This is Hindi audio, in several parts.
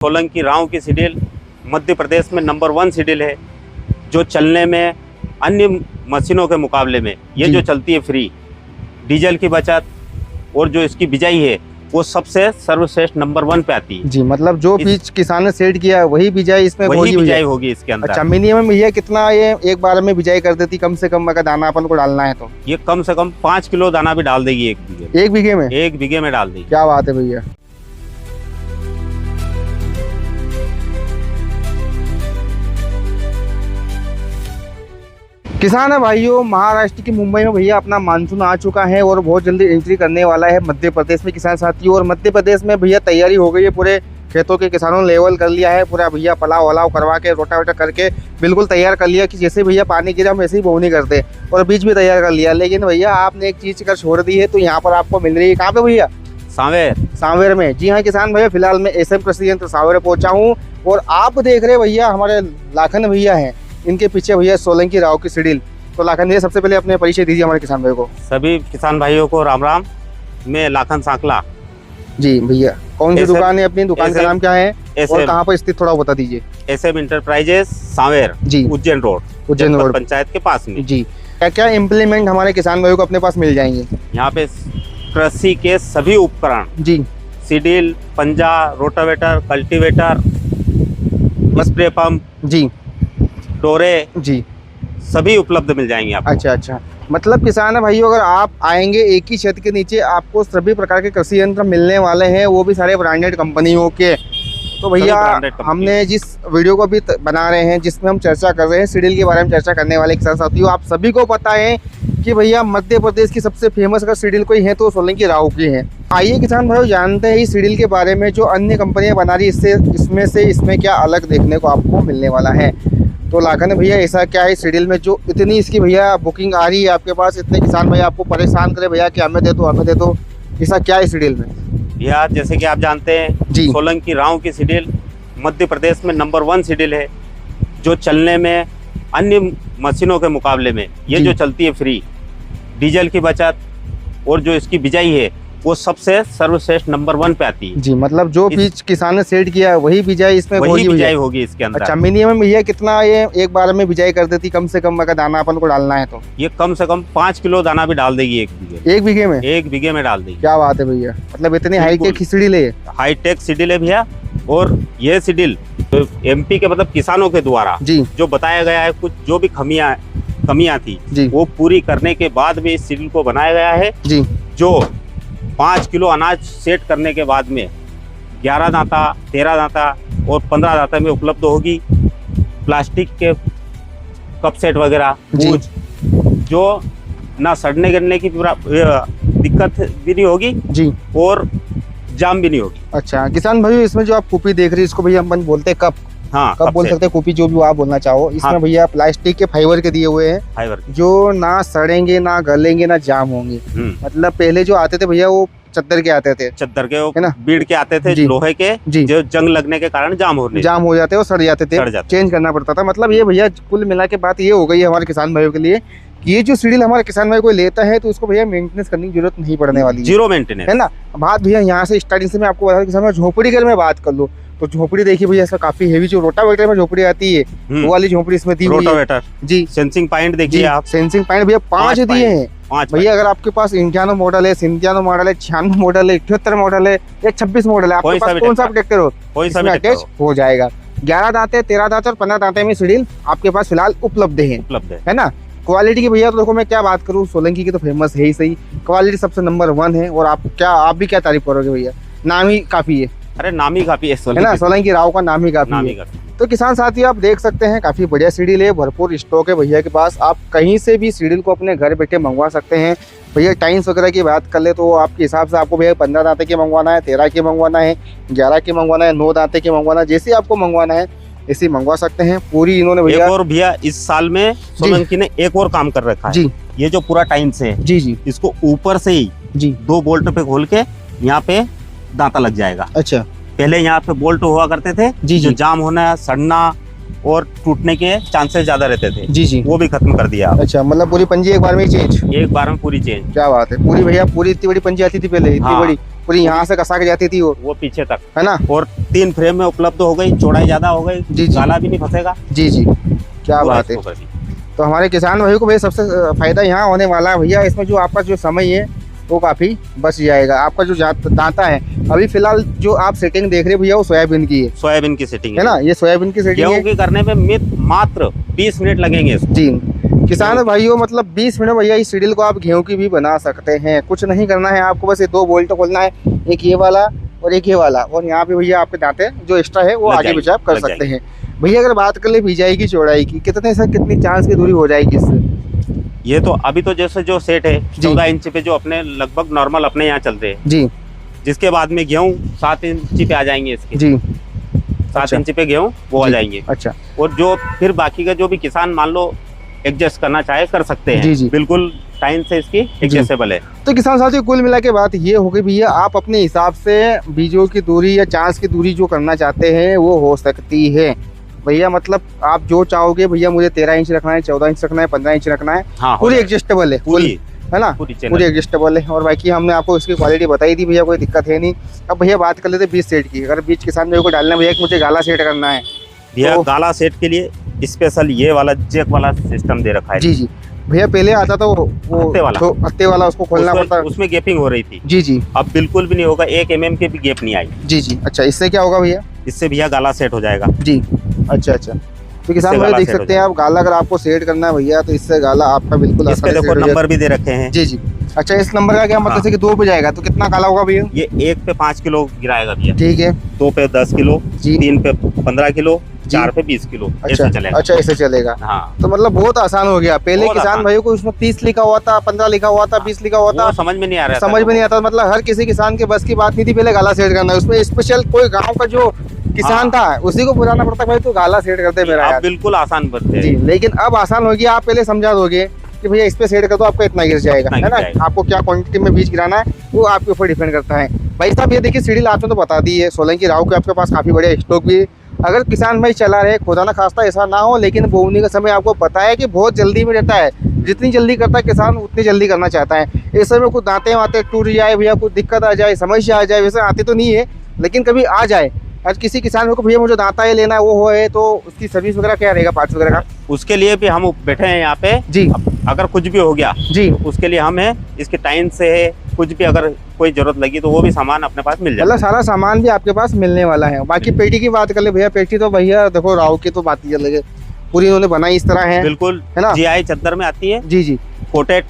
सोलंकी राव की सीडील मध्य प्रदेश में नंबर 1 सीडील है, जो चलने में अन्य मशीनों के मुकाबले में ये जो चलती है फ्री, डीजल की बचत और जो इसकी बिजाई है वो सबसे सर्वश्रेष्ठ नंबर 1 पे आती है। जी, मतलब जो बीज किसान ने सेट किया वही बिजाई इसमें वही बिजाई होगी इसके अंदर। अच्छा, मिनिमम भैया कितना ये एक बार में बिजाई कर देती कम से कम, अगर दाना अपन को डालना है तो? ये कम से कम 5 किलो दाना भी डाल देगी एक बीघे में। एक बीघे में डाल देगी। क्या बात है भैया। किसान है भाइयों, महाराष्ट्र की मुंबई में भैया अपना मानसून आ चुका है और बहुत जल्दी एंट्री करने वाला है मध्य प्रदेश में किसान साथियों। और मध्य प्रदेश में भैया तैयारी हो गई है, पूरे खेतों के किसानों ने लेवल कर लिया है पूरा भैया, पलाव वलाव करवा के रोटावेटर करके बिल्कुल तैयार कर लिया कि जैसे भैया पानी गिरा हम ऐसे ही बोवनी करते, और बीज भी तैयार कर लिया। लेकिन भैया आपने एक चीज कर छोड़ दी है, तो यहाँ पर आपको मिल रही है कहाँ पे भैया? सांवेर में। जी हाँ किसान भैया, फिलहाल मैं एसएम कृषि यंत्र सांवेर पहुंचा हूँ और आप देख रहे भैया हमारे लाखन भैया हैं, इनके पीछे भैया सोलंकी राव की सीडील। तो लाखन भैया सबसे पहले अपने परिचय दीजिए हमारे किसान भाई को। सभी किसान भाइयों को राम राम। मैं लाखन सांकला। जी भैया, कौन सी दुकान है अपनी? दुकान का नाम क्या है और कहाँ पर स्थित, थोड़ा बता दीजिए। एसएम इंटरप्राइजेस सांवेर जी, उज्जैन रोड पंचायत के पास में। जी, क्या क्या इम्प्लीमेंट हमारे किसान भाइयों को अपने पास मिल जाएंगे? यहाँ पे कृषि के सभी उपकरण जी, सीडील, पंजा, रोटावेटर, कल्टीवेटर, स्प्रे पंप जी, डोरे जी, सभी उपलब्ध मिल जाएंगे आपको। अच्छा, मतलब किसान है भाइयों, अगर आप आएंगे एक ही छत के नीचे आपको सभी प्रकार के कृषि यंत्र मिलने वाले हैं, वो भी सारे ब्रांडेड कंपनियों के। तो भैया हमने जिस वीडियो को भी बना रहे हैं, जिसमें हम चर्चा कर रहे हैं सीडील के बारे में चर्चा करने वाले किसान साथियों, आप सभी को पता है कि भैया मध्य प्रदेश की सबसे फेमस अगर सीडील कोई है तो सोलंकी राव की है। आइए किसान भाइयों जानते हैं इस सीडील के बारे में, जो अन्य कंपनियां बना रही इसमें क्या अलग देखने को आपको मिलने वाला है। तो लाखन भैया ऐसा क्या है सीडील में जो इतनी इसकी भैया बुकिंग आ रही है आपके पास, इतने किसान भैया आपको परेशान करे भैया कि हमें दे दो, ऐसा क्या है सीडील में? भैया जैसे कि आप जानते हैं जी, सोलंकी राव की सीडील मध्य प्रदेश में नंबर 1 सीडील है, जो चलने में अन्य मशीनों के मुकाबले में ये जो चलती है फ्री, डीजल की बचत और जो इसकी बिजाई है वो सबसे सर्वश्रेष्ठ नंबर 1 पे आती है। जी, मतलब जो बीज किसान ने सेट किया वही बिजाई इसमें बिजाई होगी इसके अंदर। अच्छा, मिनिमम भैया कितना ये एक बार में बिजाई कर देती कम से कम, अगर दाना अपन को डालना है तो? ये कम से कम 5 किलो दाना भी डाल देगी एक बीघे में। एक बीघे में डाल देगी। क्या बात है भैया, मतलब इतनी हाईटेक सीडील है। हाईटेक सीडील है भैया, और ये सीडील तो एमपी के मतलब किसानों के द्वारा जी जो बताया गया है, कुछ जो भी कमियां थी जी, वो पूरी करने के बाद भी इस सीडील को बनाया गया है जी, जो 5 किलो अनाज सेट करने के बाद में 11 दांता, 13 दांता और 15 दांता में उपलब्ध होगी। प्लास्टिक के कप सेट वगैरह जो ना सड़ने गिरने की दिक्कत भी नहीं होगी जी, और जाम भी नहीं होगी। अच्छा किसान भाई, इसमें जो आप कूपी देख रही है इसको भैया हम बोलते हैं कप। हाँ, कप बोल सकते हैं, कूपी जो भी आप बोलना चाहो। इसमें हाँ, भैया प्लास्टिक के फाइबर के दिए हुए हैं, फाइबर जो ना सड़ेंगे, ना गलेंगे, ना जाम होंगे। मतलब पहले जो आते थे भैया वो चद्दर के आते थे, है ना, बीड़ के आते थे, लोहे के जी, जो जंग लगने के कारण जाम हो जाते और सड़ जाते थे, चेंज करना पड़ता था। मतलब ये भैया कुल मिला के बात ये हो गई है हमारे किसान भाइयों के लिए कि ये जो सीडील हमारे किसान भाई कोई लेता है तो उसको भैया मेंटेनेंस करने की जरूरत नहीं पड़ने वाली है। जीरो मेंटेनेंस, है ना। बात भैया यहाँ से स्टार्टिंग से मैं आपको बता किसान झोपड़ी अगर मैं बात कर लूँ तो झोपड़ी देखिए भैया इसका काफी हेवी, जो रोटावेटर में झोपड़ी आती है वो वाली झोपड़ी इसमें दी हुई है जी। सेंसिंग पॉइंट देखिए आप, सेंसिंग पॉइंट भैया 5 दिए हैं भैया। अगर आपके पास 51 मॉडल है, 97 मॉडल है, 96 मॉडल है, 78 मॉडल है या 26 मॉडल है, आपके पास कौन सा ट्रैक्टर हो इसमें अटैच हो जाएगा। 11 दांते, 13 दांते और 15 दांते में सीडील आपके पास फिलहाल उपलब्ध है ना। क्वालिटी की भैया तो देखो मैं क्या बात करूँ, सोलंकी की तो फेमस है ही सही, क्वालिटी सबसे नंबर 1 है। और आप भी क्या तारीफ करोगे भैया, नाम ही काफी है। अरे नाम ही काफी है ना, सोलंकी राव का नाम ही काफी है। तो किसान साथी आप देख सकते हैं काफी बढ़िया सीडील है, भरपूर स्टॉक है भैया के पास। आप कहीं से भी सीडील को अपने घर बैठे मंगवा सकते हैं भैया। टाइम्स वगैरह की बात कर ले तो आपके हिसाब से आपको भैया 15 दांते के मंगवाना है, 13 के मंगवाना है, 11 के मंगवाना है, 9 दांते के मंगवाना है, जैसे आपको मंगवाना है ऐसे मंगवा सकते हैं। पूरी इन्होंने भैया और भैया इस साल में सोलंकी ने एक और काम कर रखा है जी, ये जो पूरा टाइम्स है जी, इसको ऊपर से ही जी 2 बोल्ट पे खोल के यहाँ पे दांता लग जाएगा। अच्छा, पहले यहाँ पे बोल्ट हुआ करते थे जी, जो जाम होना, सड़ना और टूटने के चांसेस ज्यादा रहते थे जी, वो भी खत्म कर दिया। अच्छा, मतलब पूरी पंजी एक बार में चेंज, एक बार में पूरी चेंज। क्या बात है, पूरी भैया पूरी इतनी बड़ी पंजी आती थी पहले, इतनी बड़ी पूरी यहाँ से कसा के जाती थी वो पीछे तक, है ना। और 3 फ्रेम में उपलब्ध हो गई, चौड़ाई ज्यादा हो गई, जी, गाला भी नहीं फंसेगा। जी जी, क्या बात है। तो हमारे किसान भाई को भैया सबसे फायदा यहाँ होने वाला है भैया, इसमें जो आपका जो समय है वो काफी बच जाएगा। आपका जो दांता है, अभी फिलहाल जो आप सेटिंग देख रहे हैं भैया वो सोयाबीन की है, सोयाबीन की सेटिंग है ना। ये सोयाबीन की सेटिंग गेहूं की करने में मात्र 20 मिनट लगेंगे जी। किसान भाइयों मतलब 20 मिनट भैया इस सीडील को आप गेहूं की भी बना सकते हैं। कुछ नहीं करना है आपको, बस ये 2 बोल्ट खोलना है, एक ये वाला और एक ये वाला, और यहाँ पे भैया आपके दांते जो एक्स्ट्रा है वो आगे पीछे आप कर सकते हैं। भैया अगर बात कर ले भिजाई की चौड़ाई की, कितनी चांस की दूरी हो जाएगी इससे? ये तो अभी तो जैसे जो सेट है 14 इंच पे जो अपने लगभग नॉर्मल अपने यहाँ चलते हैं जी, जिसके बाद में गेहूं 7 इंच पे आ जाएंगे इसके जी। 7 इंच पे गेहूं वो आ जाएंगे। अच्छा, और जो फिर बाकी का जो भी किसान मान लो एडजस्ट करना चाहे कर सकते हैं। जी जी, बिल्कुल टाइम से इसकी एडजस्टेबल है। तो किसान साथियों कुल मिला के बात ये हो गई भैया, आप अपने हिसाब से बीजों की दूरी या चांस की दूरी जो करना चाहते हैं वो हो सकती है भैया। मतलब आप जो चाहोगे भैया, मुझे 13 इंच रखना है, 14 इंच रखना है, 15 इंच रखना है, हाँ, पूरी एडजस्टेबल है, पूरी है ना, पूरी एडजस्टेबल है। और बाकी हमने आपको इसकी क्वालिटी बताई थी भैया, कोई दिक्कत है नहीं। अब भैया बात कर लेते बीज सेट की। अगर बीज किसान मेरे को डालना है भैया, मुझे गाला सेट करना है भैया, तो गाला सेट के लिए स्पेशल ये वाला जैक वाला सिस्टम दे रखा है। जी जी भैया, पहले आता था वो हत्ते वाला उसको खोलना पड़ता, उसमें गैपिंग हो रही थी। जी जी, अब बिल्कुल भी नहीं होगा, 1 mm के भी गैप नहीं आई। जी जी। अच्छा, इससे क्या होगा भैया? इससे भैया गाला सेट हो जाएगा जी। अच्छा अच्छा, तो किसान भाई देख सकते हैं आप, गाला अगर आपको सेट करना है भैया तो इससे गाला आपका बिल्कुल इस पे देखो नंबर भी दे रखे हैं। जी जी। अच्छा, इस नंबर का क्या मतलब है कि 2 पे जाएगा तो कितना गाला होगा भैया? ये 1 पे 5 किलो गिराएगा भैया, ठीक है। 2 पे 10 किलो, 3 पे 15 किलो, 4 पे 20 किलो, ऐसे चलेगा। अच्छा, ऐसे चलेगा। हाँ, तो मतलब बहुत आसान हो गया। पहले किसान भाइयों को उसमें 30 लिखा हुआ था, 15 लिखा हुआ था, 20 लिखा हुआ था, समझ में नहीं आ रहा, समझ में नहीं आता। मतलब हर किसी किसान के बस की बात नहीं थी पहले गाला सेट करना। उसमें स्पेशल कोई गाँव का जो किसान था उसी को बुलाना पड़ता भाई तो गाला सेट करते मेरा यार। बिल्कुल आसान बनते जी, लेकिन अब आसान हो गया। आप पहले समझा दोगे कि भैया इस पे सेट कर दो, आपका इतना गिर जाएगा, है ना। आपको क्या क्वांटिटी में बीज गिराना है वो आपके ऊपर डिपेंड करता है। भाई साहब ये देखिए सीडील आपने तो बता दी है, सोलंकी राव के आपके पास काफी बढ़िया स्टॉक भी। अगर किसान भाई चला रहे, खुदा ना खास्ता ऐसा ना हो, लेकिन बोवनी का समय आपको पता है कि बहुत जल्दी में रहता है। जितनी जल्दी करता है किसान उतनी जल्दी करना चाहता है। इस समय कुछ दांते वाते टूट जाए भैया, कुछ दिक्कत आ जाए, समस्या आ जाए, वैसे आती तो नहीं है लेकिन कभी आ जाए। आज किसी किसान को भैया मुझे दांता ये लेना है वो है, तो उसकी सर्विस वगैरह क्या रहेगा, पार्ट्स वगैरह का? उसके लिए भी हम बैठे हैं यहाँ पे जी। अगर कुछ भी हो गया जी, तो उसके लिए हम है, इसके टाइम से है, कुछ भी अगर कोई जरूरत लगी तो वो भी सामान अपने पास मिल जाएगा। सारा सामान भी आपके पास मिलने वाला है। बाकी पेटी की बात कर ले भैया, पेटी तो भैया देखो राव की तो बात ही अलग है, पूरी उन्होंने बनाई इस तरह है, बिल्कुल है ना। GI चद्दर में आती है जी जी, कोटेड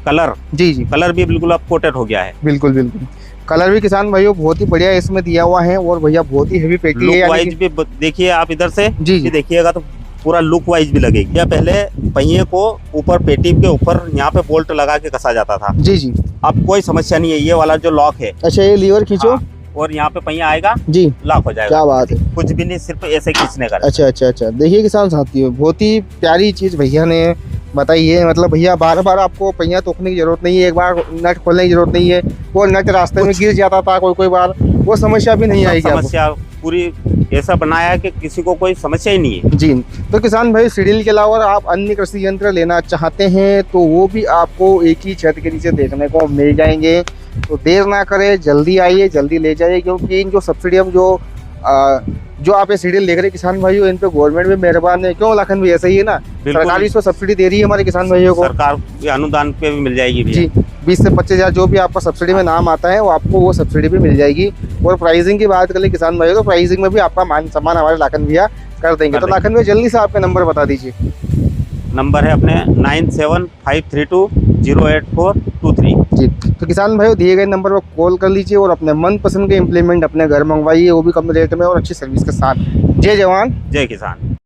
कलर, जी जी, कलर भी बिल्कुल अब कोटेड हो गया है। बिल्कुल बिल्कुल, कलर भी किसान भाइयों बहुत ही बढ़िया इसमें दिया हुआ है। और भैया बहुत ही हेवी पेटी है, वाइज भी देखिए आप इधर से जी जी देखिएगा तो पूरा लुक वाइज भी लगेगी। या पहले पहिए को ऊपर पेटी के ऊपर यहाँ पे बोल्ट लगा के कसा जाता था। जी जी, अब कोई समस्या नहीं है, ये वाला जो लॉक है। अच्छा, ये लीवर खींचो और यहाँ पे पहिया आएगा जी, लॉक हो जाएगा। क्या बात है, कुछ भी नहीं, सिर्फ ऐसे खींचने का। अच्छा अच्छा अच्छा, देखिए किसान साथियों बहुत ही प्यारी चीज भैया ने बताई है। मतलब भैया बार बार आपको पहिया तोड़ने की जरूरत नहीं है, एक बार नट खोलने की जरूरत नहीं है। वो नट रास्ते में गिर जाता था कोई बार, वो समस्या भी नहीं आएगी। समस्या पूरी ऐसा बनाया है कि किसी को कोई समस्या ही नहीं है जी। तो किसान भाई सीडील के अलावा आप अन्य कृषि यंत्र लेना चाहते हैं तो वो भी आपको एक ही छत के नीचे देखने को मिल जाएंगे। तो देर ना करें, जल्दी आइए, जल्दी ले जाइए, क्योंकि इन जो सब्सिडी हम जो आप ये सीडील देख रहे हैं किसान भाइयों, इन पे गवर्नमेंट भी मेहरबान है। क्यों लाखन भी ऐसा ही है ना, सरकार भी इसको सब्सिडी दे रही है हमारे किसान भाइयों को। सरकार के अनुदान पे भी मिल जाएगी जी, 20 से 25 हज़ार जो भी आपका सब्सिडी में नाम आता है वो आपको वो सब्सिडी भी मिल जाएगी। और प्राइसिंग की बात करें किसान भाइयों तो प्राइसिंग में भी आपका मान सम्मान हमारे लाखन भैया कर देंगे। तो लाखन भैया जल्दी से आपका नंबर बता दीजिए। नंबर है अपने 9753208423 जी। तो किसान भाइयों दिए गए नंबर पर कॉल कर लीजिए और अपने मनपसंद के इम्प्लीमेंट अपने घर मंगवाइए, वो भी कम रेट में और अच्छी सर्विस के साथ। जय जवान जय किसान।